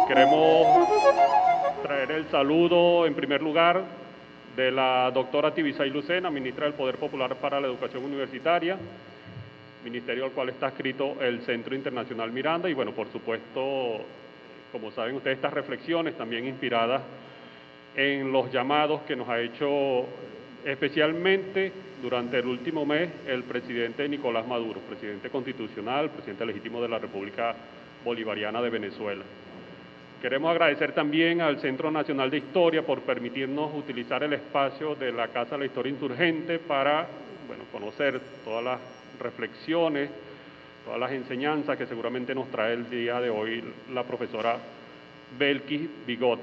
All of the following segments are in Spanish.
Queremos traer el saludo, en primer lugar, de la doctora Tibisay Lucena, ministra del Poder Popular para la Educación Universitaria, ministerio al cual está adscrito el Centro Internacional Miranda, y bueno, por supuesto, como saben ustedes, estas reflexiones también inspiradas en los llamados que nos ha hecho especialmente durante el último mes el presidente Nicolás Maduro, presidente constitucional, presidente legítimo de la República Bolivariana de Venezuela. Queremos agradecer también al Centro Nacional de Historia por permitirnos utilizar el espacio de la Casa de la Historia Insurgente para, bueno, conocer todas las reflexiones, todas las enseñanzas que seguramente nos trae el día de hoy la profesora Belkis Bigot.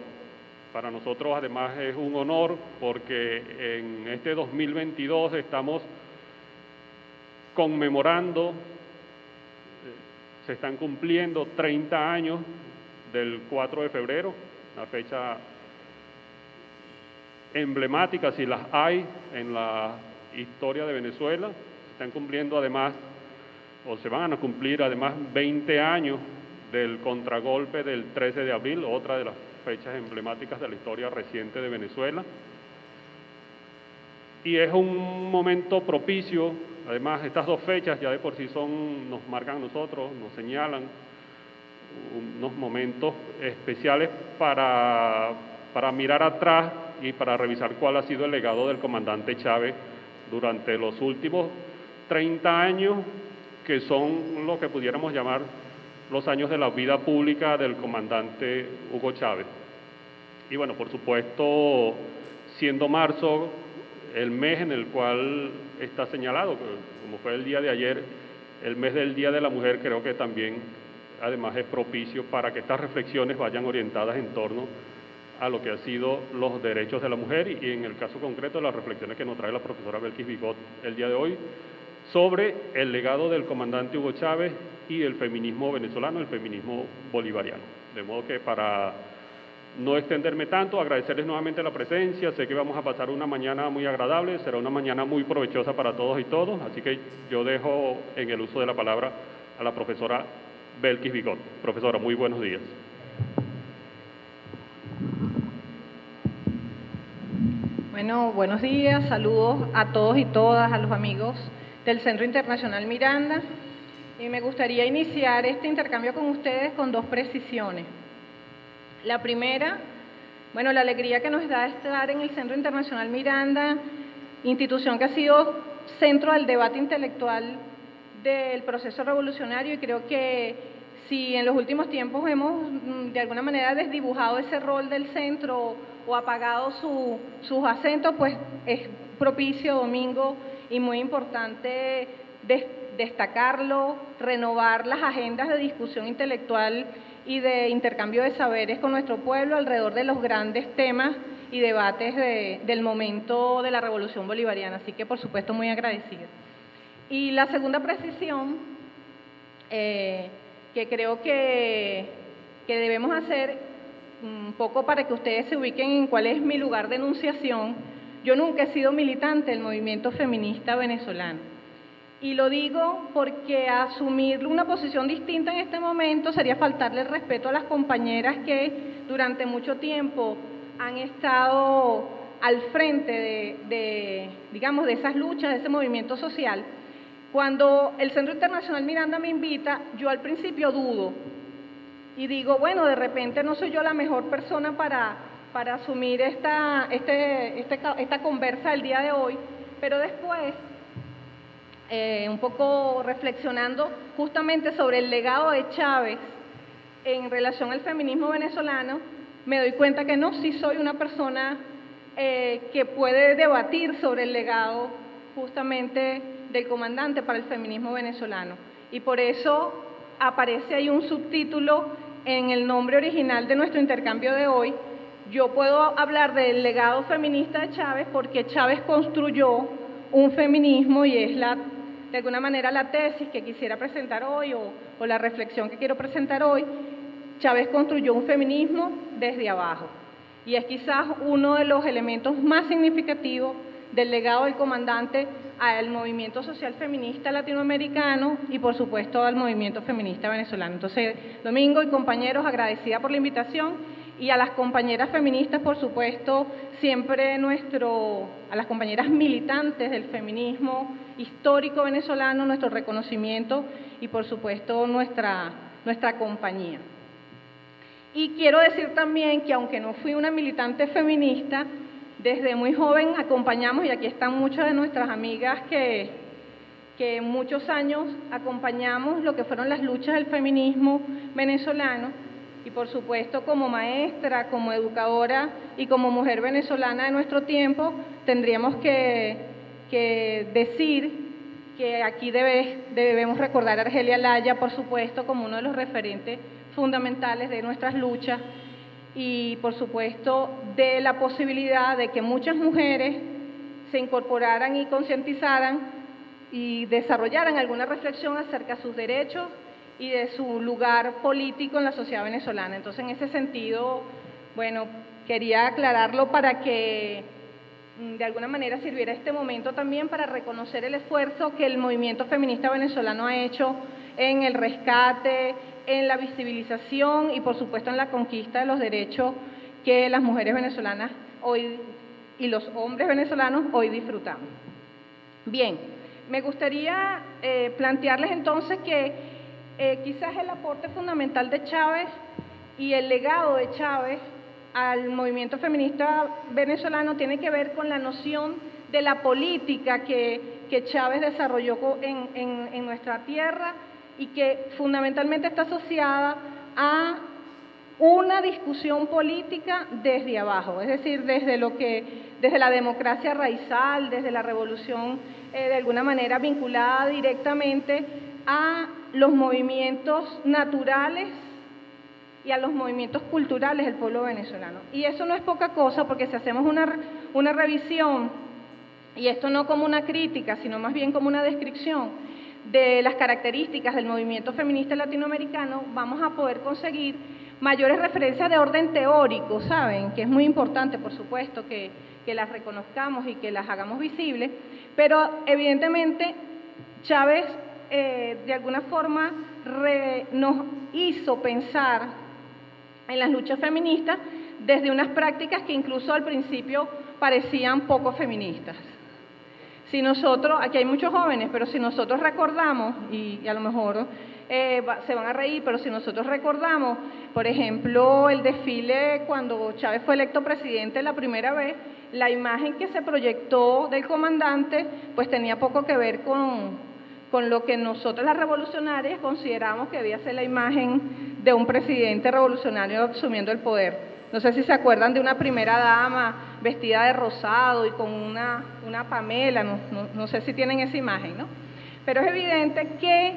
Para nosotros además es un honor porque en este 2022 estamos conmemorando, se están cumpliendo 30 años del 4 de febrero, una fecha emblemática, si las hay, en la historia de Venezuela. Se están cumpliendo además, o se van a cumplir además 20 años del contragolpe del 13 de abril, otra de las fechas emblemáticas de la historia reciente de Venezuela. Y es un momento propicio, además estas dos fechas ya de por sí nos marcan a nosotros, nos señalan unos momentos especiales para mirar atrás y para revisar cuál ha sido el legado del comandante Chávez durante los últimos 30 años, que son lo que pudiéramos llamar los años de la vida pública del comandante Hugo Chávez. Y bueno, por supuesto, siendo marzo el mes en el cual está señalado, como fue el día de ayer, el mes del Día de la Mujer, creo que también además es propicio para que estas reflexiones vayan orientadas en torno a lo que han sido los derechos de la mujer y en el caso concreto las reflexiones que nos trae la profesora Belkis Bigot el día de hoy sobre el legado del comandante Hugo Chávez y el feminismo venezolano, el feminismo bolivariano. De modo que para no extenderme tanto, agradecerles nuevamente la presencia. Sé que vamos a pasar una mañana muy agradable, será una mañana muy provechosa para todos y todos, así que yo dejo en el uso de la palabra a la profesora Belkis Bigot. Profesora, muy buenos días. Bueno, buenos días, saludos a todos y todas, a los amigos del Centro Internacional Miranda. Y me gustaría iniciar este intercambio con ustedes con dos precisiones. La primera, bueno, la alegría que nos da estar en el Centro Internacional Miranda, institución que ha sido centro del debate intelectual del proceso revolucionario, y creo que si en los últimos tiempos hemos de alguna manera desdibujado ese rol del centro o apagado sus acentos, pues es propicio, domingo, y muy importante destacarlo, renovar las agendas de discusión intelectual y de intercambio de saberes con nuestro pueblo alrededor de los grandes temas y debates del momento de la Revolución Bolivariana. Así que, por supuesto, muy agradecida. Y la segunda precisión, que creo que debemos hacer un poco para que ustedes se ubiquen en cuál es mi lugar de enunciación. Yo nunca he sido militante del movimiento feminista venezolano. Y lo digo porque asumir una posición distinta en este momento sería faltarle el respeto a las compañeras que durante mucho tiempo han estado al frente digamos, de esas luchas, de ese movimiento social. Cuando el Centro Internacional Miranda me invita, yo al principio dudo y digo, bueno, de repente no soy yo la mejor persona para asumir esta conversa del día de hoy, pero después, un poco reflexionando justamente sobre el legado de Chávez en relación al feminismo venezolano, me doy cuenta que no, sí soy una persona que puede debatir sobre el legado justamente del comandante para el feminismo venezolano. Y por eso aparece ahí un subtítulo en el nombre original de nuestro intercambio de hoy, yo puedo hablar del legado feminista de Chávez porque Chávez construyó un feminismo y es de alguna manera la tesis que quisiera presentar hoy o la reflexión que quiero presentar hoy. Chávez construyó un feminismo desde abajo y es quizás uno de los elementos más significativos del legado del comandante al movimiento social feminista latinoamericano y por supuesto al movimiento feminista venezolano. Entonces, Domingo y compañeros, agradecida por la invitación y a las compañeras feministas, por supuesto, siempre a las compañeras militantes del feminismo histórico venezolano, nuestro reconocimiento y por supuesto nuestra compañía. Y quiero decir también que aunque no fui una militante feminista, desde muy joven acompañamos, y aquí están muchas de nuestras amigas que muchos años acompañamos lo que fueron las luchas del feminismo venezolano, y por supuesto como maestra, como educadora y como mujer venezolana de nuestro tiempo, tendríamos que decir que aquí debemos recordar a Argelia Laya, por supuesto, como uno de los referentes fundamentales de nuestras luchas, y por supuesto de la posibilidad de que muchas mujeres se incorporaran y concientizaran y desarrollaran alguna reflexión acerca de sus derechos y de su lugar político en la sociedad venezolana. Entonces, en ese sentido, bueno, quería aclararlo para que de alguna manera sirviera este momento también para reconocer el esfuerzo que el movimiento feminista venezolano ha hecho en el rescate, en la visibilización y por supuesto en la conquista de los derechos que las mujeres venezolanas hoy y los hombres venezolanos hoy disfrutamos. Bien, me gustaría plantearles entonces que quizás el aporte fundamental de Chávez y el legado de Chávez al movimiento feminista venezolano tiene que ver con la noción de la política que Chávez desarrolló en nuestra tierra y que fundamentalmente está asociada a una discusión política desde abajo, es decir, desde la democracia raizal, desde la revolución de alguna manera vinculada directamente a los movimientos naturales y a los movimientos culturales del pueblo venezolano. Y eso no es poca cosa, porque si hacemos una revisión, y esto no como una crítica, sino más bien como una descripción de las características del movimiento feminista latinoamericano, vamos a poder conseguir mayores referencias de orden teórico, ¿saben? Que es muy importante, por supuesto, que las reconozcamos y que las hagamos visibles, pero evidentemente Chávez de alguna forma nos hizo pensar en las luchas feministas desde unas prácticas que incluso al principio parecían poco feministas. Si nosotros, aquí hay muchos jóvenes, pero si nosotros recordamos, y a lo mejor se van a reír, pero si nosotros recordamos, por ejemplo, el desfile cuando Chávez fue electo presidente la primera vez, la imagen que se proyectó del comandante, pues tenía poco que ver con lo que nosotros las revolucionarias consideramos que debía ser la imagen de un presidente revolucionario asumiendo el poder. No sé si se acuerdan de una primera dama vestida de rosado y con una Pamela, no sé si tienen esa imagen, ¿no? Pero es evidente que,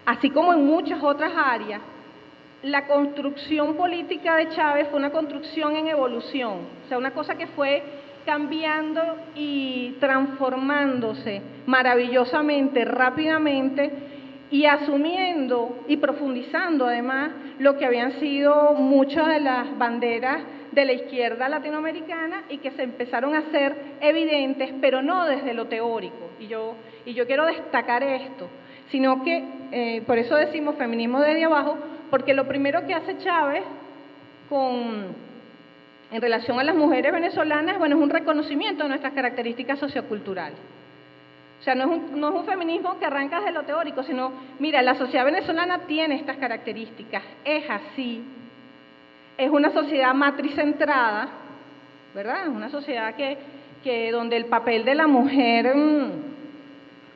así como en muchas otras áreas, la construcción política de Chávez fue una construcción en evolución, o sea, una cosa que fue cambiando y transformándose maravillosamente, rápidamente, y asumiendo y profundizando además lo que habían sido muchas de las banderas de la izquierda latinoamericana y que se empezaron a hacer evidentes, pero no desde lo teórico. Y yo quiero destacar esto, sino que, por eso decimos feminismo desde abajo, porque lo primero que hace Chávez en relación a las mujeres venezolanas, bueno, es un reconocimiento de nuestras características socioculturales. O sea, no es un feminismo que arranca desde lo teórico, sino, mira, la sociedad venezolana tiene estas características, es así, es una sociedad matricentrada, ¿verdad? Es una sociedad donde el papel de la mujer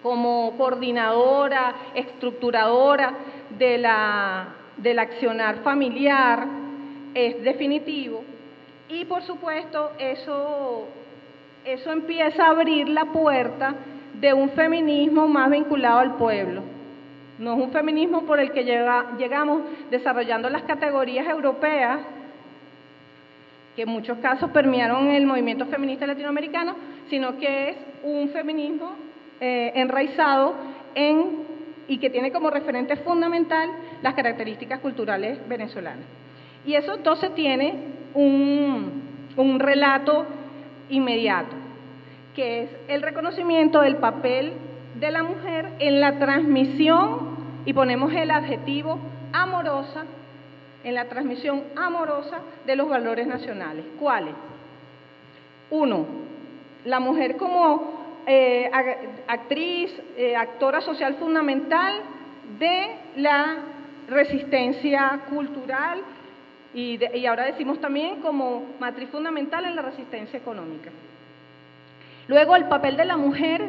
como coordinadora, estructuradora del accionar familiar es definitivo. Y por supuesto eso empieza a abrir la puerta de un feminismo más vinculado al pueblo. No es un feminismo por el que llegamos desarrollando las categorías europeas que en muchos casos permearon el movimiento feminista latinoamericano, sino que es un feminismo enraizado y que tiene como referente fundamental las características culturales venezolanas. Y eso entonces tiene un relato inmediato, que es el reconocimiento del papel de la mujer en la transmisión, y ponemos el adjetivo amorosa, en la transmisión amorosa de los valores nacionales. ¿Cuáles? Uno, la mujer como actriz, actora social fundamental de la resistencia cultural y ahora decimos también como matriz fundamental en la resistencia económica. Luego, el papel de la mujer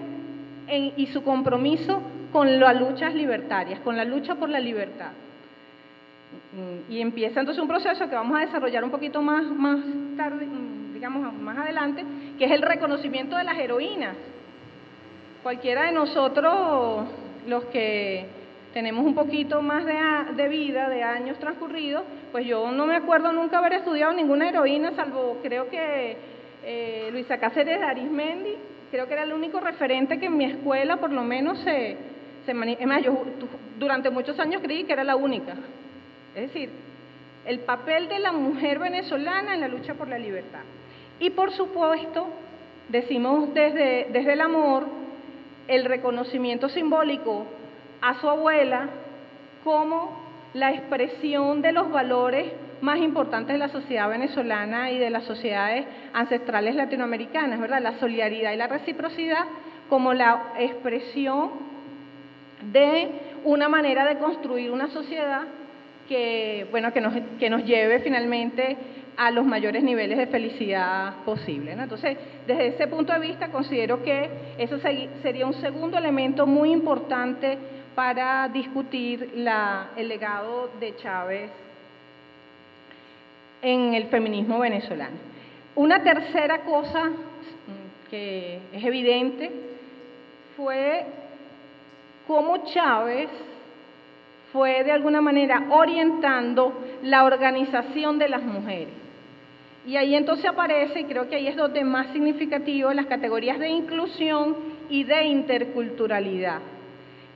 y su compromiso con las luchas libertarias, con la lucha por la libertad. Y empieza entonces un proceso que vamos a desarrollar un poquito más tarde, digamos más adelante, que es el reconocimiento de las heroínas. Cualquiera de nosotros, los que tenemos un poquito más de vida, de años transcurridos, pues yo no me acuerdo nunca haber estudiado ninguna heroína, salvo creo que Luisa Cáceres de Arismendi, creo que era el único referente que en mi escuela por lo menos yo durante muchos años creí que era la única. Es decir, el papel de la mujer venezolana en la lucha por la libertad. Y por supuesto, decimos desde el amor, el reconocimiento simbólico a su abuela como la expresión de los valores más importantes de la sociedad venezolana y de las sociedades ancestrales latinoamericanas, ¿verdad? La solidaridad y la reciprocidad como la expresión de una manera de construir una sociedad que nos lleve finalmente a los mayores niveles de felicidad posible, ¿no? Entonces, desde ese punto de vista, considero que eso sería un segundo elemento muy importante para discutir el legado de Chávez en el feminismo venezolano. Una tercera cosa que es evidente fue cómo Chávez fue de alguna manera orientando la organización de las mujeres. Y ahí entonces aparece, y creo que ahí es donde más significativo, las categorías de inclusión y de interculturalidad.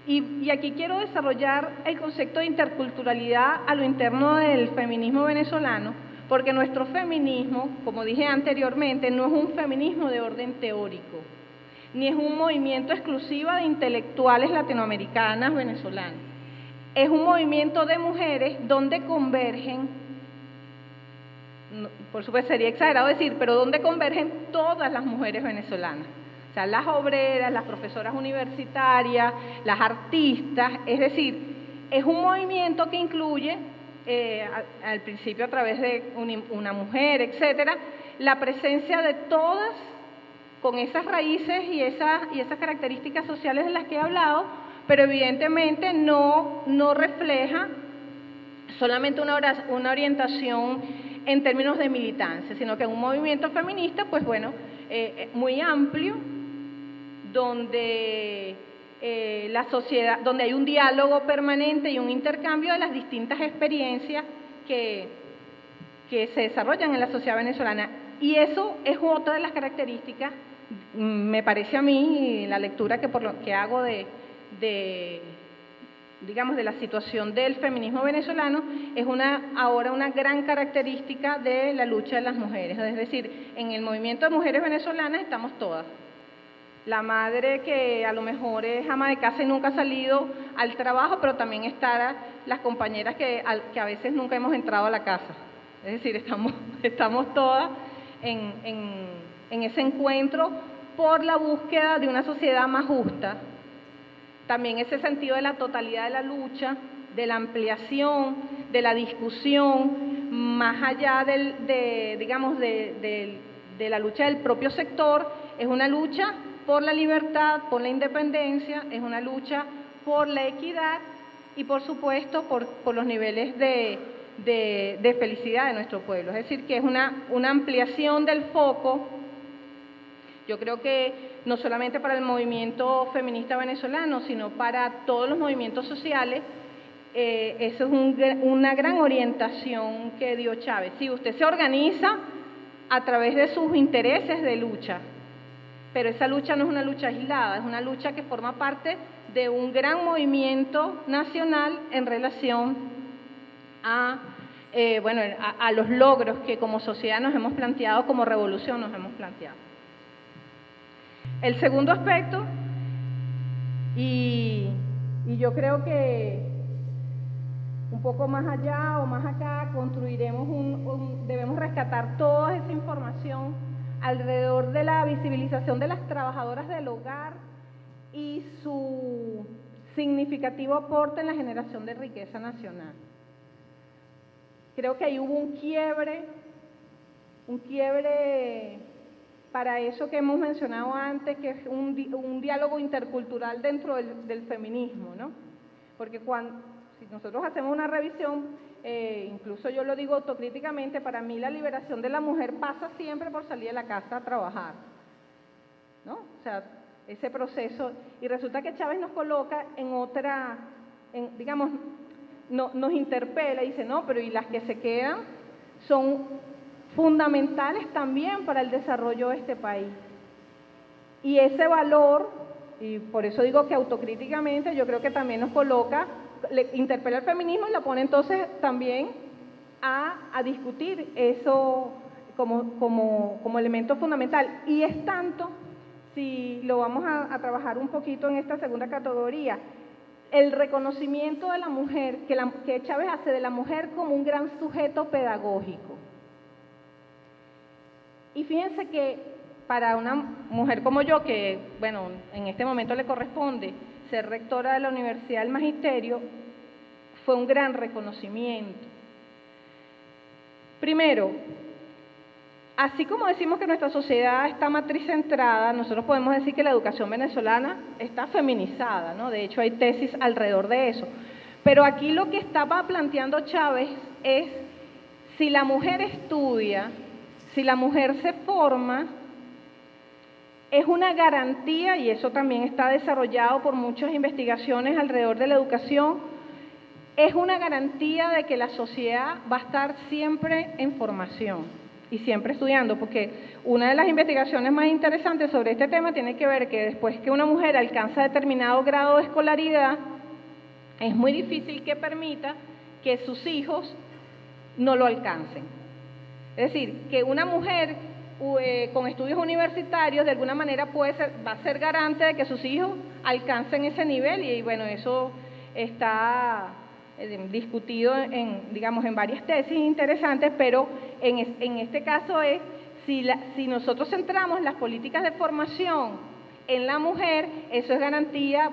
Y aquí quiero desarrollar el concepto de interculturalidad a lo interno del feminismo venezolano, porque nuestro feminismo, como dije anteriormente, no es un feminismo de orden teórico, ni es un movimiento exclusivo de intelectuales latinoamericanas venezolanas. Es un movimiento de mujeres donde convergen, por supuesto sería exagerado decir, pero donde convergen todas las mujeres venezolanas. O sea, las obreras, las profesoras universitarias, las artistas, es decir, es un movimiento que incluye, al principio a través de una mujer, etcétera, la presencia de todas con esas raíces y esas características sociales de las que he hablado, pero evidentemente no refleja solamente una orientación en términos de militancia, sino que es un movimiento feminista, pues bueno, muy amplio, donde la sociedad, donde hay un diálogo permanente y un intercambio de las distintas experiencias que se desarrollan en la sociedad venezolana. Y eso es otra de las características, me parece a mí, la lectura que hago digamos, de la situación del feminismo venezolano, es ahora una gran característica de la lucha de las mujeres. Es decir, en el movimiento de mujeres venezolanas estamos todas. La madre que a lo mejor es ama de casa y nunca ha salido al trabajo, pero también están las compañeras que a veces nunca hemos entrado a la casa. Es decir, estamos todas en ese encuentro por la búsqueda de una sociedad más justa. También ese sentido de la totalidad de la lucha, de la ampliación, de la discusión, más allá de la lucha del propio sector, es una lucha por la libertad, por la independencia, es una lucha por la equidad y, por supuesto, por los niveles de felicidad de nuestro pueblo. Es decir, que es una ampliación del foco. Yo creo que no solamente para el movimiento feminista venezolano, sino para todos los movimientos sociales, eso es una gran orientación que dio Chávez. Si usted se organiza, a través de sus intereses de lucha. Pero esa lucha no es una lucha aislada, es una lucha que forma parte de un gran movimiento nacional en relación a los logros que como sociedad nos hemos planteado, como revolución nos hemos planteado. El segundo aspecto, y yo creo que un poco más allá o más acá construiremos debemos rescatar toda esa información alrededor de la visibilización de las trabajadoras del hogar y su significativo aporte en la generación de riqueza nacional. Creo que ahí hubo un quiebre para eso que hemos mencionado antes, que es un diálogo intercultural dentro del feminismo, ¿no? Porque si nosotros hacemos una revisión, incluso yo lo digo autocríticamente, para mí la liberación de la mujer pasa siempre por salir de la casa a trabajar, ¿no? O sea, ese proceso, y resulta que Chávez nos coloca nos interpela y dice, no, pero y las que se quedan son fundamentales también para el desarrollo de este país. Y ese valor, y por eso digo que autocríticamente, yo creo que también nos coloca, le interpela el feminismo y la pone entonces también a discutir eso como elemento fundamental. Y es tanto, si lo vamos a trabajar un poquito en esta segunda categoría, el reconocimiento de la mujer, que Chávez hace de la mujer como un gran sujeto pedagógico. Y fíjense que para una mujer como yo, que bueno, en este momento le corresponde ser rectora de la Universidad del Magisterio, fue un gran reconocimiento. Primero, así como decimos que nuestra sociedad está matricentrada, nosotros podemos decir que la educación venezolana está feminizada, ¿no? De hecho, hay tesis alrededor de eso. Pero aquí lo que estaba planteando Chávez es, si la mujer estudia, si la mujer se forma, es una garantía, y eso también está desarrollado por muchas investigaciones alrededor de la educación, es una garantía de que la sociedad va a estar siempre en formación y siempre estudiando, porque una de las investigaciones más interesantes sobre este tema tiene que ver que después que una mujer alcanza determinado grado de escolaridad, es muy difícil que permita que sus hijos no lo alcancen. Es decir, que una mujer con estudios universitarios de alguna manera va a ser garante de que sus hijos alcancen ese nivel, y bueno, eso está discutido en varias tesis interesantes, pero en este caso es, si nosotros centramos las políticas de formación en la mujer, eso es garantía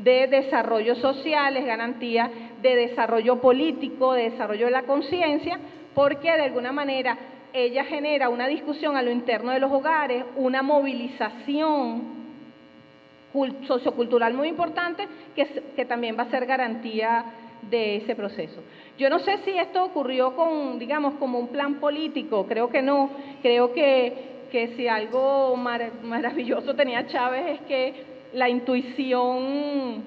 de desarrollo social, es garantía de desarrollo político, de desarrollo de la conciencia, porque de alguna manera ella genera una discusión a lo interno de los hogares, una movilización sociocultural muy importante que también va a ser garantía de ese proceso. Yo no sé si esto ocurrió como un plan político, creo que no, creo que si algo maravilloso tenía Chávez es que la intuición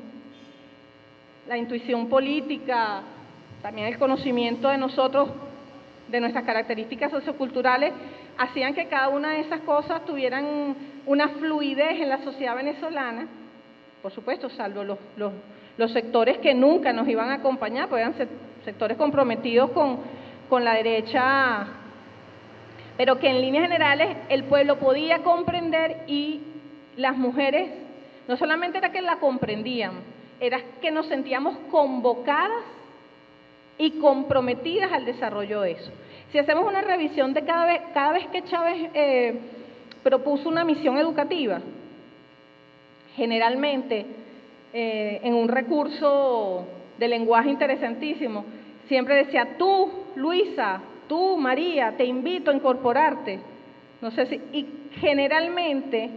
política, también el conocimiento de nosotros, de nuestras características socioculturales, hacían que cada una de esas cosas tuvieran una fluidez en la sociedad venezolana, por supuesto, salvo los sectores que nunca nos iban a acompañar, porque eran sectores comprometidos con la derecha, pero que en líneas generales el pueblo podía comprender, y las mujeres no solamente era que la comprendían, era que nos sentíamos convocadas y comprometidas al desarrollo de eso. Si hacemos una revisión de cada vez que Chávez propuso una misión educativa, generalmente en un recurso de lenguaje interesantísimo, siempre decía, tú, Luisa, tú, María, te invito a incorporarte. No sé si, y generalmente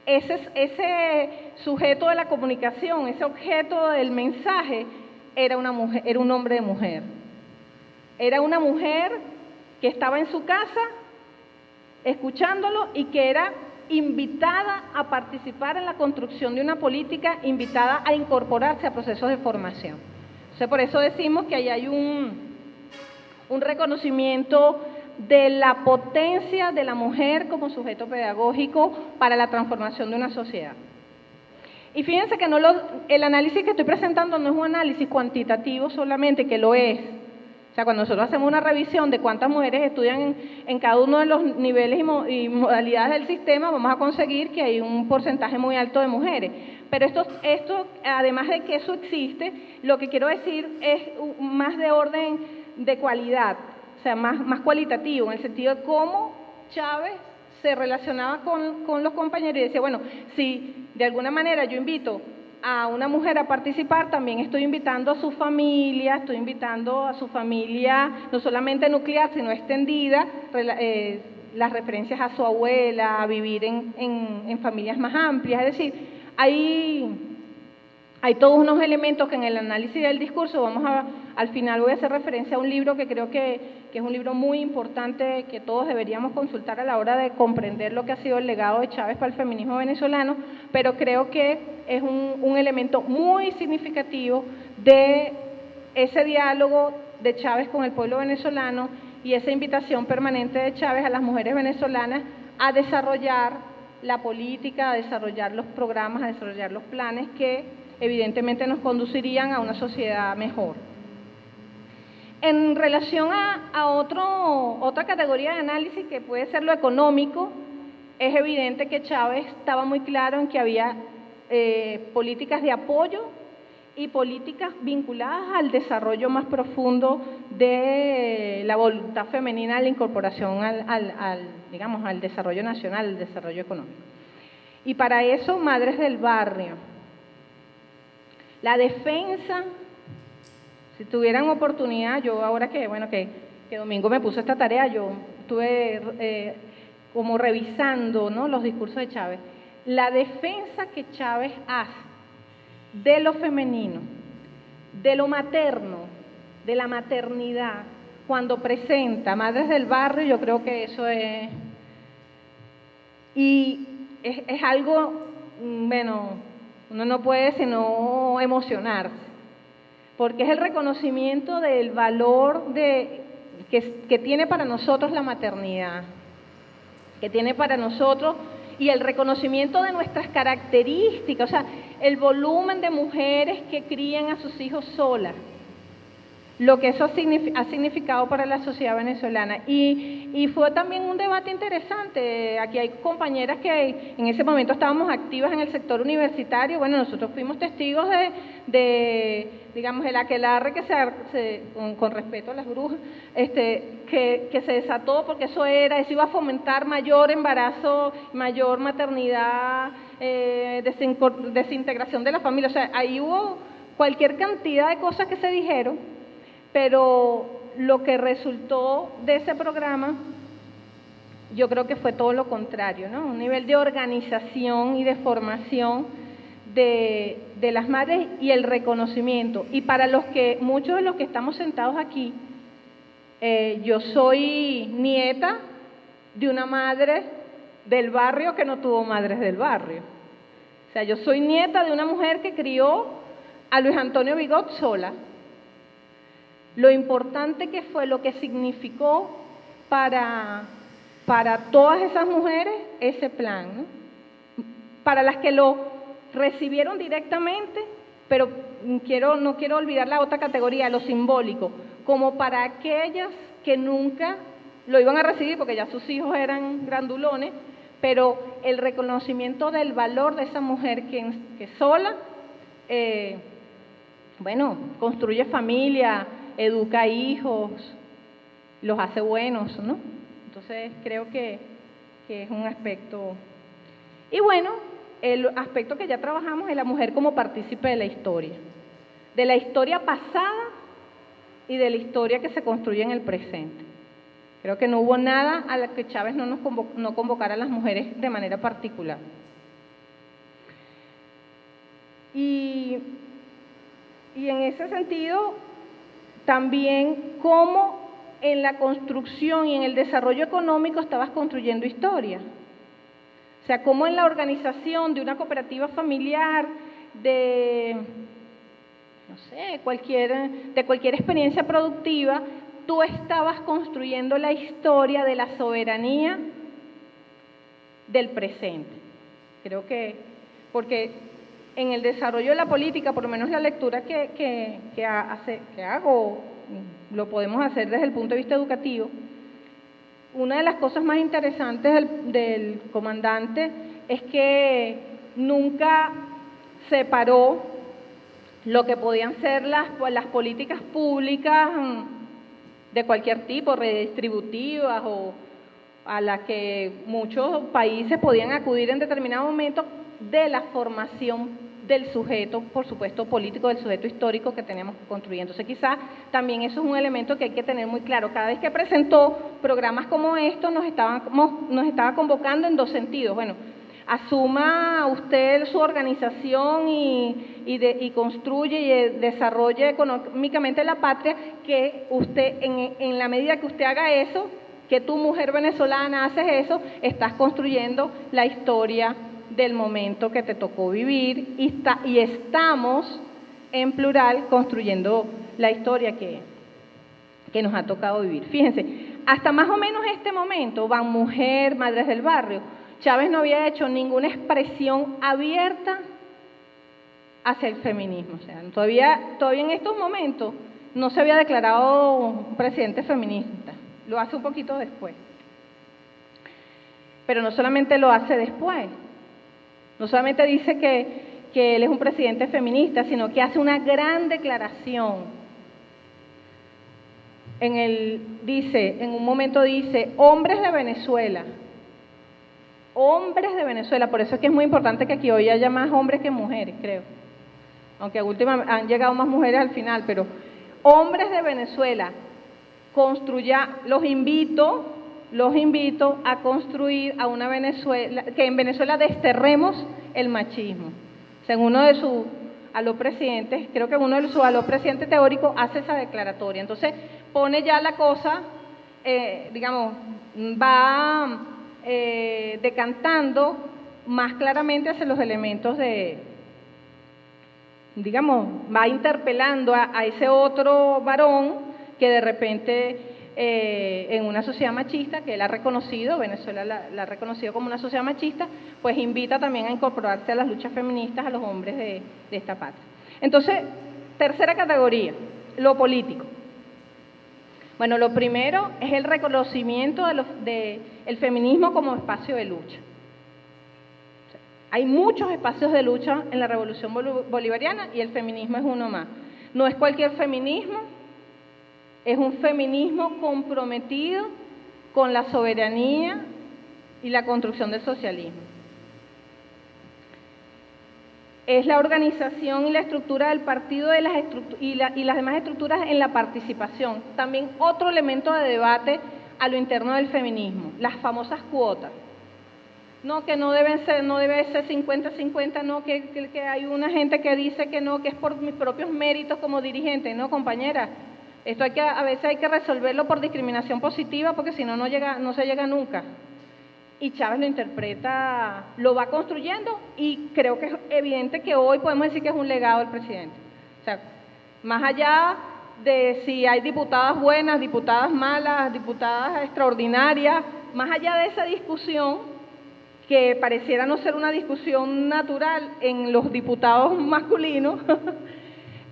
ese sujeto de la comunicación, ese objeto del mensaje, era una mujer, era un hombre de mujer. Era una mujer que estaba en su casa escuchándolo y que era invitada a participar en la construcción de una política, invitada a incorporarse a procesos de formación. Entonces, por eso decimos que ahí hay un reconocimiento de la potencia de la mujer como sujeto pedagógico para la transformación de una sociedad. Y fíjense que el análisis que estoy presentando no es un análisis cuantitativo solamente, que lo es. O sea, cuando nosotros hacemos una revisión de cuántas mujeres estudian en cada uno de los niveles y modalidades del sistema, vamos a conseguir que hay un porcentaje muy alto de mujeres. Pero esto, además de que eso existe, lo que quiero decir es más de orden de cualidad, o sea, más cualitativo, en el sentido de cómo Chávez se relacionaba con los compañeros y decía, bueno, si de alguna manera yo invito a una mujer a participar, también estoy invitando a su familia no solamente nuclear, sino extendida, las referencias a su abuela, a vivir en familias más amplias. Es decir, hay todos unos elementos que en el análisis del discurso al final voy a hacer referencia a un libro que creo que es un libro muy importante que todos deberíamos consultar a la hora de comprender lo que ha sido el legado de Chávez para el feminismo venezolano, pero creo que es un elemento muy significativo de ese diálogo de Chávez con el pueblo venezolano y esa invitación permanente de Chávez a las mujeres venezolanas a desarrollar la política, a desarrollar los programas, a desarrollar los planes que evidentemente nos conducirían a una sociedad mejor. En relación a otra categoría de análisis que puede ser lo económico, es evidente que Chávez estaba muy claro en que había políticas de apoyo y políticas vinculadas al desarrollo más profundo de la voluntad femenina, a la incorporación al desarrollo nacional, al desarrollo económico. Y para eso, Madres del Barrio, la defensa, si tuvieran oportunidad, yo ahora que Domingo me puso esta tarea, yo estuve como revisando, ¿no?, los discursos de Chávez. La defensa que Chávez hace de lo femenino, de lo materno, de la maternidad, cuando presenta Madres del Barrio, yo creo que eso es algo, bueno, uno no puede sino emocionarse, porque es el reconocimiento del valor que tiene para nosotros la maternidad, que tiene para nosotros, y el reconocimiento de nuestras características, o sea, el volumen de mujeres que crían a sus hijos solas, lo que eso ha significado para la sociedad venezolana. Y fue también un debate interesante. Aquí hay compañeras que en ese momento estábamos activas en el sector universitario. Bueno, nosotros fuimos testigos digamos, el aquelarre que con respeto a las brujas, que se desató, porque eso iba a fomentar mayor embarazo, mayor maternidad, desintegración de la familia. O sea, ahí hubo cualquier cantidad de cosas que se dijeron, pero lo que resultó de ese programa, yo creo que fue todo lo contrario, ¿no? Un nivel de organización y de formación de las madres y el reconocimiento. Y para muchos de los que estamos sentados aquí, yo soy nieta de una madre del barrio que no tuvo madres del barrio. O sea, yo soy nieta de una mujer que crió a Luis Antonio Bigot sola. Lo importante que fue, lo que significó para todas esas mujeres ese plan, ¿no? Para las que lo recibieron directamente, pero no quiero olvidar la otra categoría, lo simbólico, como para aquellas que nunca lo iban a recibir porque ya sus hijos eran grandulones, pero el reconocimiento del valor de esa mujer que sola, construye familia, educa hijos, los hace buenos, ¿no? Entonces creo que es un aspecto. Y bueno, el aspecto que ya trabajamos es la mujer como partícipe de la historia pasada y de la historia que se construye en el presente. Creo que no hubo nada a la que Chávez no convocara a las mujeres de manera particular. Y en ese sentido, también cómo en la construcción y en el desarrollo económico estabas construyendo historia. O sea, cómo en la organización de una cooperativa familiar, de cualquier experiencia productiva, tú estabas construyendo la historia de la soberanía del presente. Creo que, porque en el desarrollo de la política, por lo menos la lectura que hago, lo podemos hacer desde el punto de vista educativo, una de las cosas más interesantes del comandante es que nunca separó lo que podían ser las políticas públicas de cualquier tipo, redistributivas o a las que muchos países podían acudir en determinado momento, de la formación del sujeto, por supuesto político, del sujeto histórico que tenemos que construir. Entonces quizás también eso es un elemento que hay que tener muy claro. Cada vez que presentó programas como estos nos estaba convocando en dos sentidos. Bueno, asuma usted su organización y construye y desarrolle económicamente la patria, que usted, en la medida que usted haga eso, que tú, mujer venezolana, haces eso, estás construyendo la historia del momento que te tocó vivir y estamos, en plural, construyendo la historia que nos ha tocado vivir. Fíjense, hasta más o menos este momento, Van Mujer, Madres del Barrio, Chávez no había hecho ninguna expresión abierta hacia el feminismo. O sea, todavía en estos momentos no se había declarado un presidente feminista. Lo hace un poquito después. Pero no solamente lo hace después, no solamente dice que él es un presidente feminista, sino que hace una gran declaración. En un momento dice, hombres de Venezuela, por eso es que es muy importante que aquí hoy haya más hombres que mujeres, creo. Aunque últimamente han llegado más mujeres al final, pero hombres de Venezuela, los invito a construir a una Venezuela, que en Venezuela desterremos el machismo. Según uno de sus alópresidentes, creo que uno de sus alópresidentes teóricos hace esa declaratoria. Entonces pone ya la cosa, va decantando más claramente hacia los elementos va interpelando a ese otro varón que de repente en una sociedad machista que él ha reconocido, Venezuela la ha reconocido como una sociedad machista, pues invita también a incorporarse a las luchas feministas a los hombres de esta patria. Entonces, tercera categoría, lo político. Bueno, lo primero es el reconocimiento del feminismo como espacio de lucha. O sea, hay muchos espacios de lucha en la Revolución Bolivariana y el feminismo es uno más. No es cualquier feminismo, es un feminismo comprometido con la soberanía y la construcción del socialismo. Es la organización y la estructura del partido y las demás estructuras en la participación. También otro elemento de debate a lo interno del feminismo, las famosas cuotas. No, que no debe ser 50-50, no, que hay una gente que dice que no, que es por mis propios méritos como dirigente. No, compañera, esto a veces hay que resolverlo por discriminación positiva, porque si no, no se llega nunca. Y Chávez lo interpreta, lo va construyendo, y creo que es evidente que hoy podemos decir que es un legado del presidente. O sea, más allá de si hay diputadas buenas, diputadas malas, diputadas extraordinarias, más allá de esa discusión, que pareciera no ser una discusión natural en los diputados masculinos,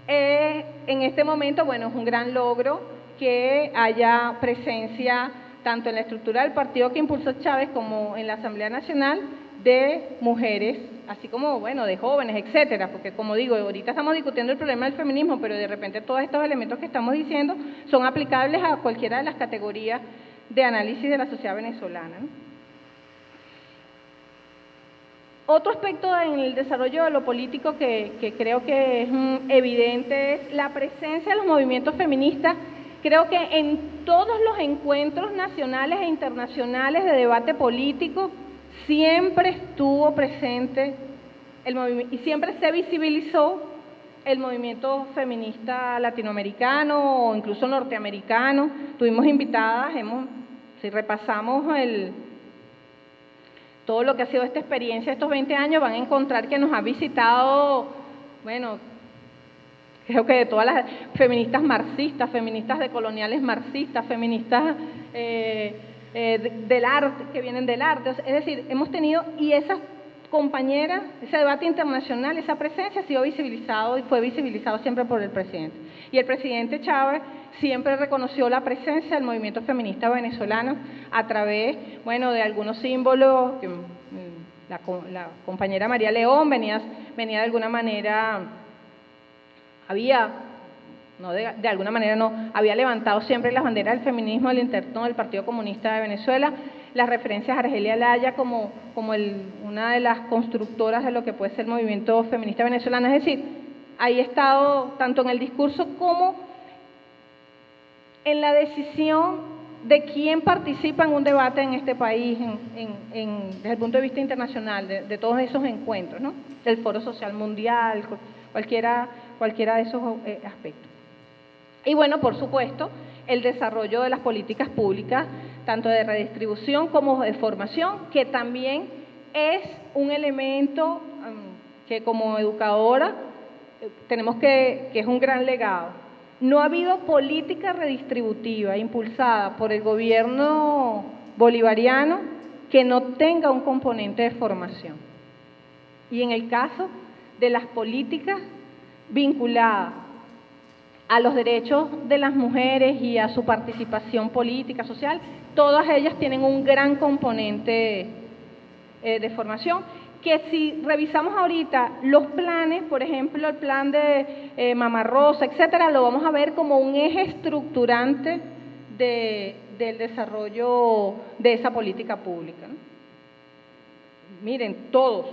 en este momento, bueno, es un gran logro que haya presencia tanto en la estructura del partido que impulsó Chávez como en la Asamblea Nacional de mujeres, así como, bueno, de jóvenes, etcétera, porque como digo, ahorita estamos discutiendo el problema del feminismo, pero de repente todos estos elementos que estamos diciendo son aplicables a cualquiera de las categorías de análisis de la sociedad venezolana, ¿no? Otro aspecto en el desarrollo de lo político que creo que es evidente es la presencia de los movimientos feministas. Creo que en todos los encuentros nacionales e internacionales de debate político siempre estuvo presente el movimiento y siempre se visibilizó el movimiento feminista latinoamericano o incluso norteamericano. Tuvimos invitadas, si repasamos todo lo que ha sido esta experiencia estos 20 años, van a encontrar que nos ha visitado, bueno, creo que de todas las feministas marxistas, feministas decoloniales marxistas, feministas del arte, que vienen del arte. Es decir, hemos tenido, y esas compañeras, ese debate internacional, esa presencia ha sido visibilizado y fue visibilizado siempre por el presidente. Y el presidente Chávez siempre reconoció la presencia del movimiento feminista venezolano a través, bueno, de algunos símbolos. La compañera María León venía de alguna manera, había levantado siempre las banderas del feminismo del interno del Partido Comunista de Venezuela, las referencias a Argelia Laya como una de las constructoras de lo que puede ser el movimiento feminista venezolano. Es decir, ahí ha estado tanto en el discurso como en la decisión de quién participa en un debate en este país, desde el punto de vista internacional, de todos esos encuentros, ¿no? Del Foro Social Mundial, cualquiera de esos aspectos. Y bueno, por supuesto, el desarrollo de las políticas públicas, tanto de redistribución como de formación, que también es un elemento que como educadora tenemos que es un gran legado. No ha habido política redistributiva impulsada por el gobierno bolivariano que no tenga un componente de formación. Y en el caso de las políticas vinculadas a los derechos de las mujeres y a su participación política, social, todas ellas tienen un gran componente de formación, que si revisamos ahorita los planes, por ejemplo, el plan de Mama Rosa, etcétera, lo vamos a ver como un eje estructurante del desarrollo de esa política pública, ¿no? Miren, todos,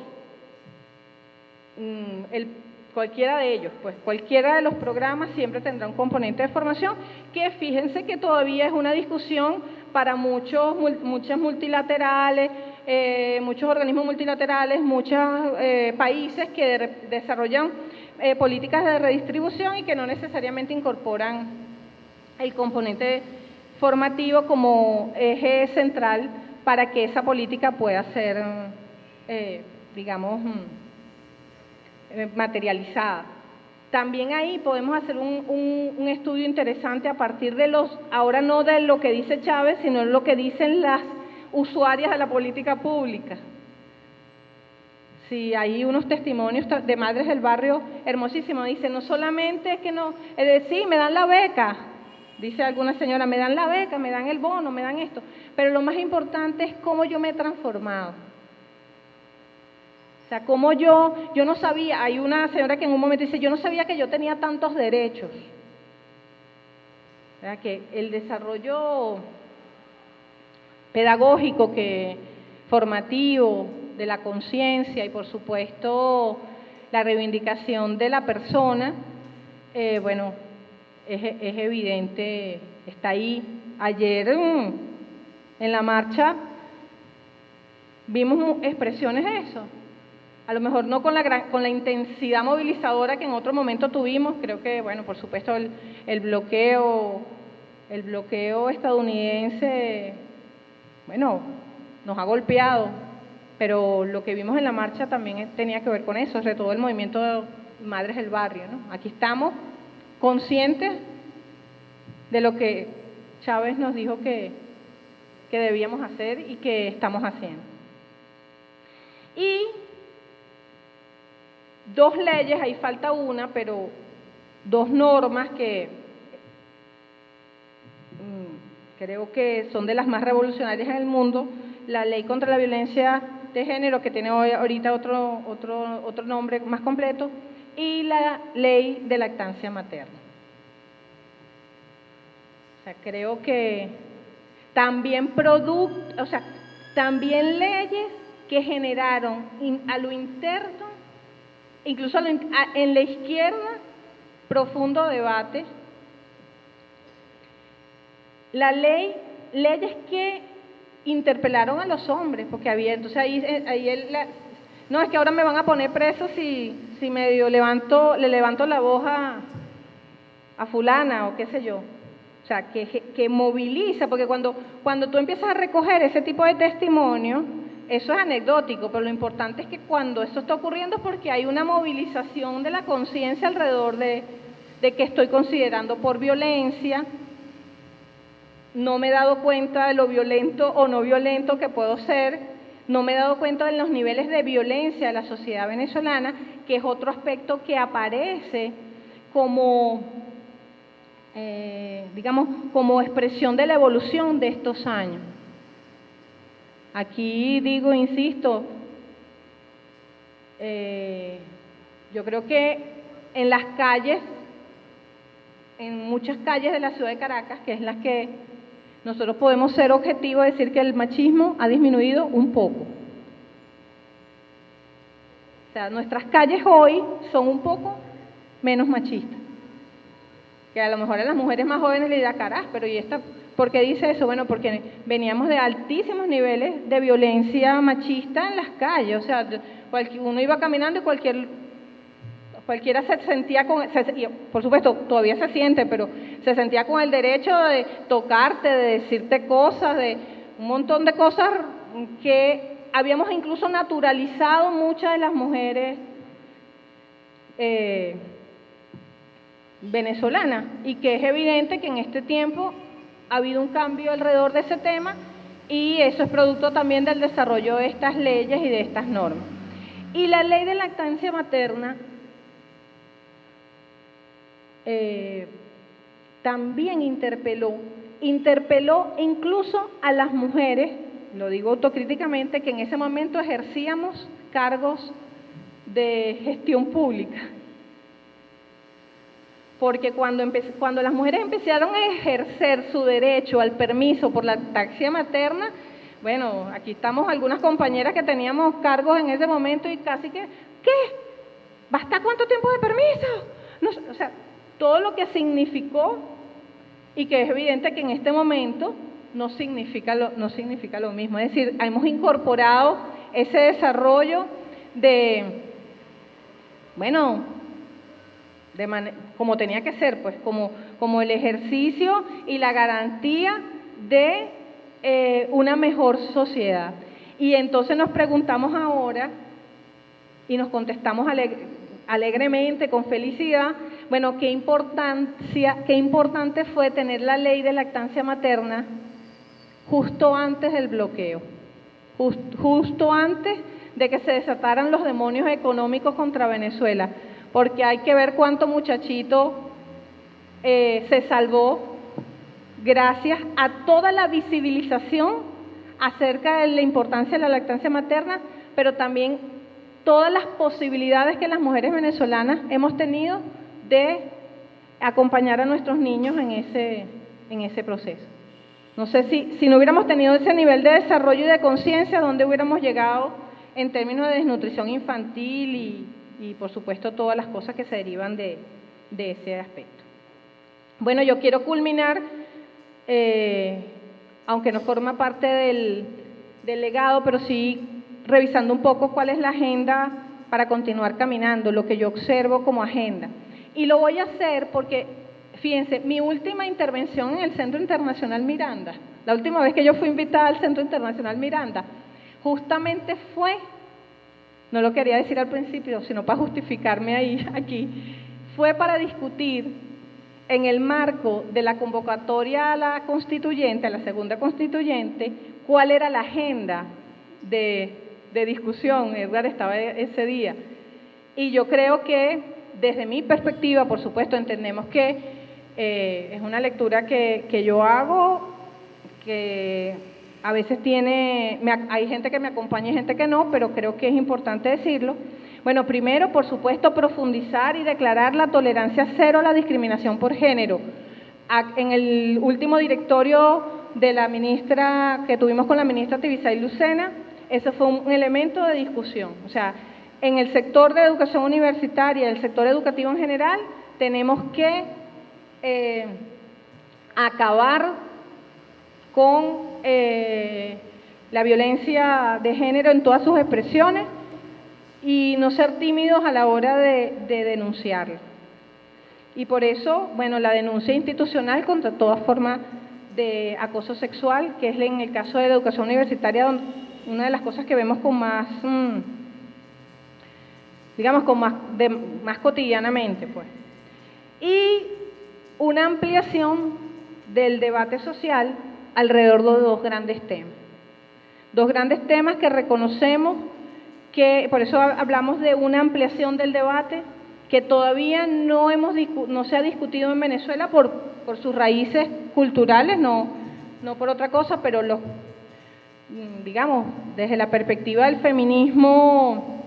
cualquiera de ellos, pues cualquiera de los programas siempre tendrá un componente de formación, que fíjense que todavía es una discusión para muchas multilaterales, muchos organismos multilaterales, muchos países que desarrollan políticas de redistribución y que no necesariamente incorporan el componente formativo como eje central para que esa política pueda ser, digamos, materializada. También ahí podemos hacer un estudio interesante a partir de ahora no de lo que dice Chávez, sino de lo que dicen las usuarias de la política pública. Sí, hay unos testimonios de madres del barrio hermosísimos. Dice, no solamente es que no, es decir, me dan la beca, dice alguna señora, me dan la beca, me dan el bono, me dan esto, pero lo más importante es cómo yo me he transformado. O sea, como yo no sabía, hay una señora que en un momento dice, yo no sabía que yo tenía tantos derechos. O sea, que el desarrollo pedagógico, formativo, de la conciencia y por supuesto la reivindicación de la persona, bueno, es evidente, está ahí. Ayer en la marcha vimos expresiones de eso. A lo mejor no con la intensidad movilizadora que en otro momento tuvimos. Creo que, bueno, por supuesto el bloqueo estadounidense, bueno, nos ha golpeado, pero lo que vimos en la marcha también tenía que ver con eso, sobre todo el movimiento de Madres del Barrio, ¿no? Aquí estamos conscientes de lo que Chávez nos dijo que debíamos hacer y que estamos haciendo. Y dos leyes, ahí falta una, pero dos normas que creo que son de las más revolucionarias en el mundo: la Ley contra la Violencia de Género, que tiene ahorita otro nombre más completo, y la Ley de Lactancia Materna. O sea, creo que también también leyes que generaron a lo interno, incluso en la izquierda, profundo debate. Leyes que interpelaron a los hombres, porque había, entonces no, es que ahora me van a poner preso si medio le levanto la voz a fulana o qué sé yo. O sea, que moviliza, porque cuando tú empiezas a recoger ese tipo de testimonio, eso es anecdótico, pero lo importante es que cuando eso está ocurriendo es porque hay una movilización de la conciencia alrededor de de qué estoy considerando por violencia, no me he dado cuenta de lo violento o no violento que puedo ser, no me he dado cuenta de los niveles de violencia de la sociedad venezolana, que es otro aspecto que aparece como, digamos, como expresión de la evolución de estos años. Aquí digo, insisto, yo creo que en las calles, en muchas calles de la ciudad de Caracas, que es las que nosotros podemos ser objetivos, decir que el machismo ha disminuido un poco. O sea, nuestras calles hoy son un poco menos machistas. Que a lo mejor a las mujeres más jóvenes le dirá, caray, pero ¿y esta? ¿Por qué dice eso? Bueno, porque veníamos de altísimos niveles de violencia machista en las calles. O sea, uno iba caminando y cualquiera se sentía por supuesto, todavía se siente, pero se sentía con el derecho de tocarte, de decirte cosas, de un montón de cosas que habíamos incluso naturalizado muchas de las mujeres venezolanas, y que es evidente que en este tiempo ha habido un cambio alrededor de ese tema, y eso es producto también del desarrollo de estas leyes y de estas normas. Y la ley de lactancia materna también interpeló incluso a las mujeres, lo digo autocríticamente, que en ese momento ejercíamos cargos de gestión pública. Porque cuando las mujeres empezaron a ejercer su derecho al permiso por la lactancia materna, bueno, aquí estamos algunas compañeras que teníamos cargos en ese momento y casi que, ¿qué? ¿Basta cuánto tiempo de permiso? No, o sea, todo lo que significó, y que es evidente que en este momento no significa lo mismo. Es decir, hemos incorporado ese desarrollo como tenía que ser, pues como el ejercicio y la garantía de una mejor sociedad. Y entonces nos preguntamos ahora y nos contestamos alegremente, con felicidad, bueno, qué importante fue tener la ley de lactancia materna justo antes del bloqueo, justo antes de que se desataran los demonios económicos contra Venezuela, porque hay que ver cuánto muchachito se salvó gracias a toda la visibilización acerca de la importancia de la lactancia materna, pero también todas las posibilidades que las mujeres venezolanas hemos tenido de acompañar a nuestros niños en ese proceso. No sé si no hubiéramos tenido ese nivel de desarrollo y de conciencia, ¿dónde hubiéramos llegado en términos de desnutrición infantil y por supuesto todas las cosas que se derivan de ese aspecto? Bueno, yo quiero culminar, aunque no forma parte del legado, pero sí revisando un poco cuál es la agenda para continuar caminando, lo que yo observo como agenda. Y lo voy a hacer porque, fíjense, mi última intervención en el Centro Internacional Miranda, la última vez que yo fui invitada al Centro Internacional Miranda, justamente fue, no lo quería decir al principio, sino para justificarme aquí, fue para discutir en el marco de la convocatoria a la constituyente, a la segunda constituyente, cuál era la agenda de discusión. Edgar estaba ese día. Y yo creo que, desde mi perspectiva, por supuesto, entendemos que es una lectura que yo hago, que a veces hay gente que me acompaña y gente que no, pero creo que es importante decirlo. Bueno, primero, por supuesto, profundizar y declarar la tolerancia cero a la discriminación por género. En el último directorio de la ministra, que tuvimos con la ministra Tibisay Lucena, ese fue un elemento de discusión. O sea, en el sector de educación universitaria, el sector educativo en general, tenemos que acabar con la violencia de género en todas sus expresiones y no ser tímidos a la hora de denunciarla. Y por eso, bueno, la denuncia institucional contra toda forma de acoso sexual, que es en el caso de la educación universitaria una de las cosas que vemos con más, digamos, más cotidianamente, pues. y una ampliación del debate social alrededor de dos grandes temas. Dos grandes temas que reconocemos que, por eso hablamos de una ampliación del debate, que todavía no se ha discutido en Venezuela por sus raíces culturales, no por otra cosa, pero digamos, desde la perspectiva del feminismo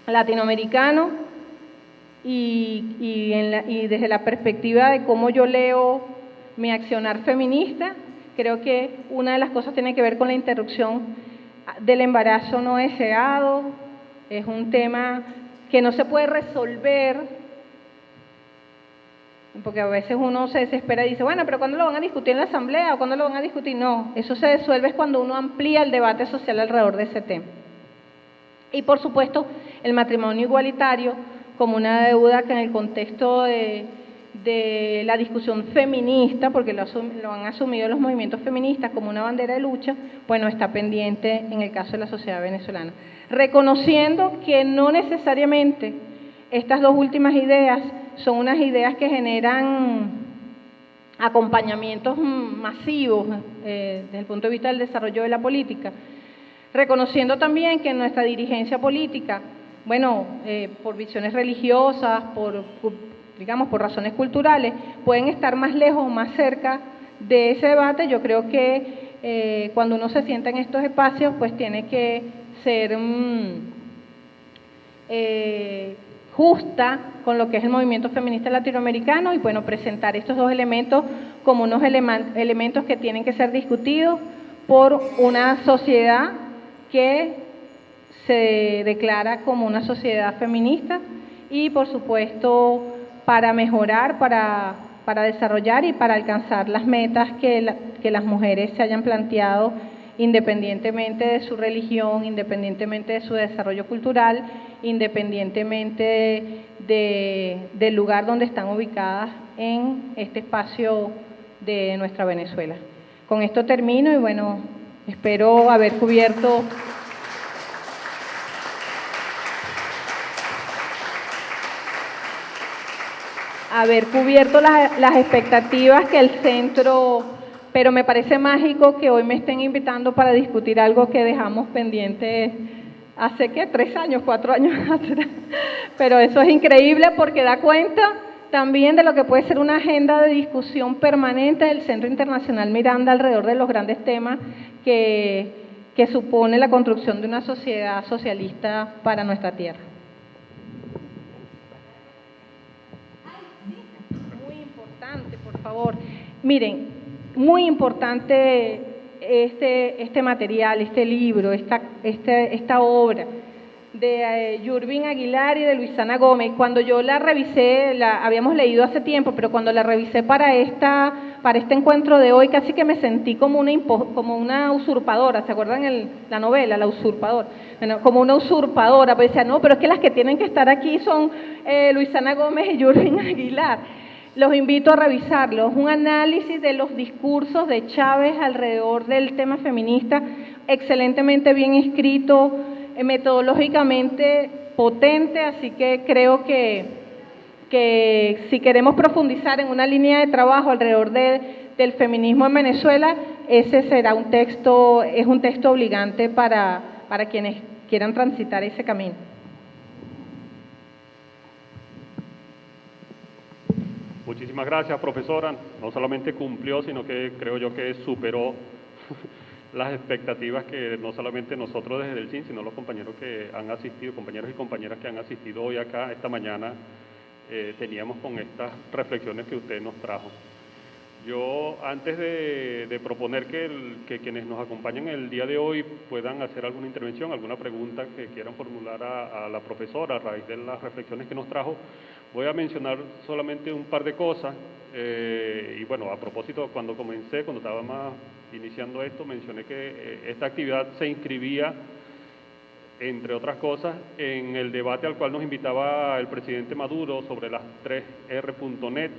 latinoamericano y desde la perspectiva de cómo yo leo mi accionar feminista, creo que una de las cosas tiene que ver con la interrupción del embarazo no deseado. Es un tema que no se puede resolver, porque a veces uno se desespera y dice, bueno, pero ¿cuándo lo van a discutir en la asamblea o cuándo lo van a discutir? No, eso se resuelve cuando uno amplía el debate social alrededor de ese tema. Y por supuesto, el matrimonio igualitario como una deuda que en el contexto de la discusión feminista, porque lo han asumido los movimientos feministas como una bandera de lucha, bueno, está pendiente en el caso de la sociedad venezolana. Reconociendo que no necesariamente estas dos últimas ideas son unas ideas que generan acompañamientos masivos desde el punto de vista del desarrollo de la política, reconociendo también que nuestra dirigencia política, bueno, por visiones religiosas, por razones culturales, pueden estar más lejos o más cerca de ese debate. Yo creo que cuando uno se sienta en estos espacios, pues tiene que ser justa con lo que es el movimiento feminista latinoamericano y, bueno, presentar estos dos elementos como unos elementos que tienen que ser discutidos por una sociedad que se declara como una sociedad feminista y, por supuesto, para mejorar, para desarrollar y para alcanzar las metas que las mujeres se hayan planteado, independientemente de su religión, independientemente de su desarrollo cultural, independientemente del lugar donde están ubicadas en este espacio de nuestra Venezuela. Con esto termino y, bueno, espero haber cubierto las expectativas que el centro, pero me parece mágico que hoy me estén invitando para discutir algo que dejamos pendiente hace, ¿qué? 3 años, 4 años atrás. Pero eso es increíble porque da cuenta también de lo que puede ser una agenda de discusión permanente del Centro Internacional Miranda alrededor de los grandes temas que supone la construcción de una sociedad socialista para nuestra tierra. Muy importante, por favor. Miren, muy importante este material, este libro, esta obra de Yurvin Aguilar y de Luisana Gómez. Cuando yo la revisé, la habíamos leído hace tiempo, pero cuando la revisé para este encuentro de hoy, casi que me sentí como una usurpadora. ¿Se acuerdan la novela, La Usurpadora? Bueno, como una usurpadora, pues decía, no, pero es que las que tienen que estar aquí son Luisana Gómez y Yurvin Aguilar. Los invito a revisarlo. Es un análisis de los discursos de Chávez alrededor del tema feminista, excelentemente bien escrito, metodológicamente potente, así que creo que si queremos profundizar en una línea de trabajo alrededor del feminismo en Venezuela, ese será es un texto obligante para quienes quieran transitar ese camino. Muchísimas gracias, profesora. No solamente cumplió, sino que creo yo que superó las expectativas que no solamente nosotros desde el CIN, sino los compañeros que han asistido, compañeros y compañeras que han asistido hoy acá, esta mañana, teníamos con estas reflexiones que usted nos trajo. Yo, antes de proponer que quienes nos acompañan el día de hoy puedan hacer alguna intervención, alguna pregunta que quieran formular a la profesora a raíz de las reflexiones que nos trajo, voy a mencionar solamente un par de cosas. Y bueno, a propósito, cuando estaba iniciando esto, mencioné que esta actividad se inscribía, entre otras cosas, en el debate al cual nos invitaba el presidente Maduro sobre las 3R.net,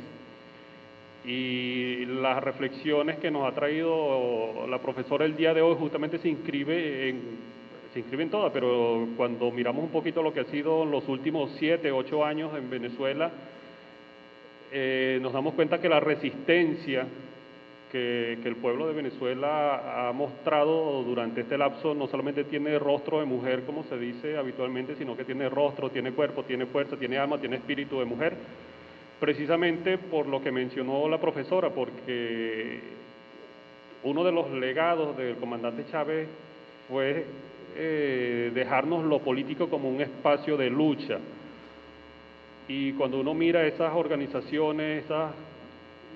y las reflexiones que nos ha traído la profesora el día de hoy justamente se inscriben todas, pero cuando miramos un poquito lo que ha sido los últimos 7, 8 años en Venezuela, nos damos cuenta que la resistencia que el pueblo de Venezuela ha mostrado durante este lapso no solamente tiene rostro de mujer, como se dice habitualmente, sino que tiene rostro, tiene cuerpo, tiene fuerza, tiene alma, tiene espíritu de mujer, precisamente por lo que mencionó la profesora, porque uno de los legados del comandante Chávez fue dejarnos lo político como un espacio de lucha. Y cuando uno mira esas organizaciones, esos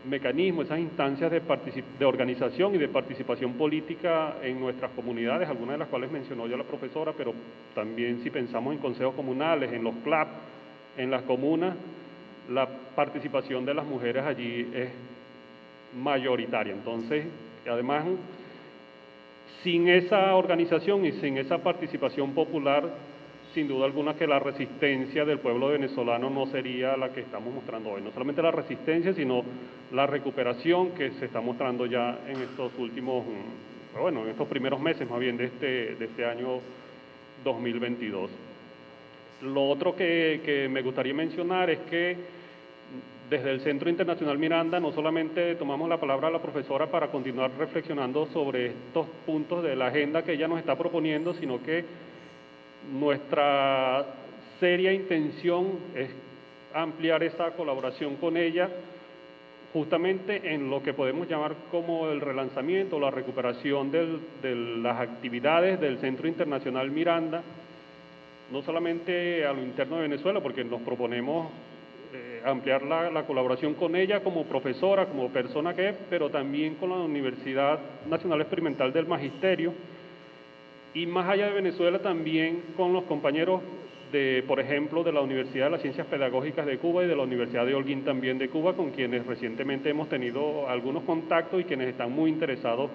mecanismos, esas instancias de organización y de participación política en nuestras comunidades, algunas de las cuales mencionó ya la profesora, pero también si pensamos en consejos comunales, en los CLAP, en las comunas, la participación de las mujeres allí es mayoritaria. Entonces, además, sin esa organización y sin esa participación popular, sin duda alguna que la resistencia del pueblo venezolano no sería la que estamos mostrando hoy. No solamente la resistencia, sino la recuperación que se está mostrando ya en estos últimos, en estos primeros meses más bien de este año 2022. Lo otro que me gustaría mencionar es que desde el Centro Internacional Miranda no solamente tomamos la palabra a la profesora para continuar reflexionando sobre estos puntos de la agenda que ella nos está proponiendo, sino que nuestra seria intención es ampliar esa colaboración con ella justamente en lo que podemos llamar como el relanzamiento, la recuperación de las actividades del Centro Internacional Miranda, no solamente a lo interno de Venezuela, porque nos proponemos ampliar la colaboración con ella como profesora, como persona que es, pero también con la Universidad Nacional Experimental del Magisterio, y más allá de Venezuela también con los compañeros por ejemplo, de la Universidad de las Ciencias Pedagógicas de Cuba y de la Universidad de Holguín también de Cuba, con quienes recientemente hemos tenido algunos contactos y quienes están muy interesados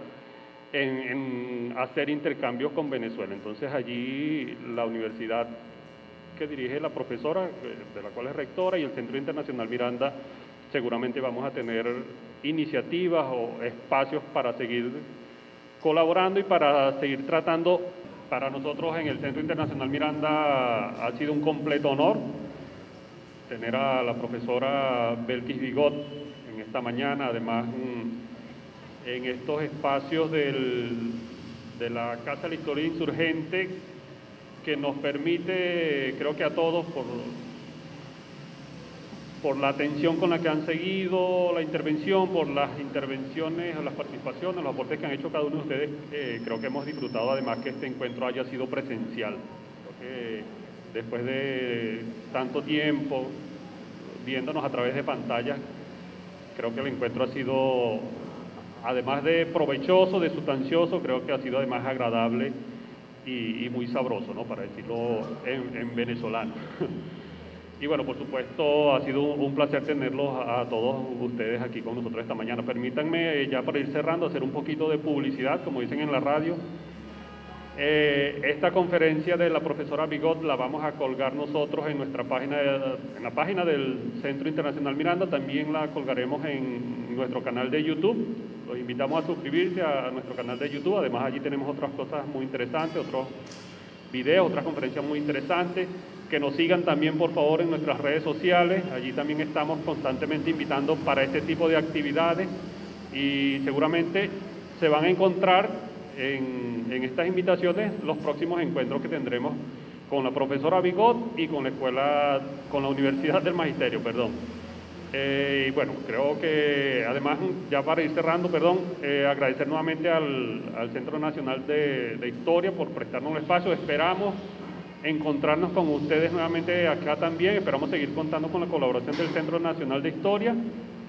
en hacer intercambios con Venezuela. Entonces allí la universidad que dirige la profesora, de la cual es rectora, y el Centro Internacional Miranda, seguramente vamos a tener iniciativas o espacios para seguir colaborando y para seguir tratando. Para nosotros en el Centro Internacional Miranda ha sido un completo honor tener a la profesora Belkis Bigot en esta mañana, además en estos espacios de la Casa de la Historia Insurgente, que nos permite, creo que a todos, por la atención con la que han seguido la intervención, por las intervenciones, las participaciones, los aportes que han hecho cada uno de ustedes, creo que hemos disfrutado además que este encuentro haya sido presencial. Creo que después de tanto tiempo viéndonos a través de pantallas, creo que el encuentro ha sido, además de provechoso, de sustancioso, creo que ha sido además agradable y muy sabroso, ¿no? Para decirlo en venezolano. Y bueno, por supuesto, ha sido un placer tenerlos a todos ustedes aquí con nosotros esta mañana. Permítanme, ya para ir cerrando, hacer un poquito de publicidad, como dicen en la radio. Esta conferencia de la profesora Bigot la vamos a colgar nosotros en nuestra página, en la página del Centro Internacional Miranda. También la colgaremos en nuestro canal de YouTube. Los invitamos a suscribirse a nuestro canal de YouTube. Además, allí tenemos otras cosas muy interesantes, otros videos, otras conferencias muy interesantes. Que nos sigan también, por favor, en nuestras redes sociales. Allí también estamos constantemente invitando para este tipo de actividades y seguramente se van a encontrar en estas invitaciones los próximos encuentros que tendremos con la profesora Bigot y con la Universidad del Magisterio, perdón. Y bueno, creo que además, ya para ir cerrando, agradecer nuevamente al Centro Nacional de Historia por prestarnos un espacio. Esperamos encontrarnos con ustedes nuevamente acá también. Esperamos seguir contando con la colaboración del Centro Nacional de Historia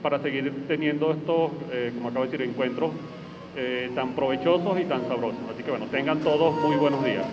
para seguir teniendo estos, como acabo de decir, encuentros tan provechosos y tan sabrosos. Así que bueno, tengan todos muy buenos días.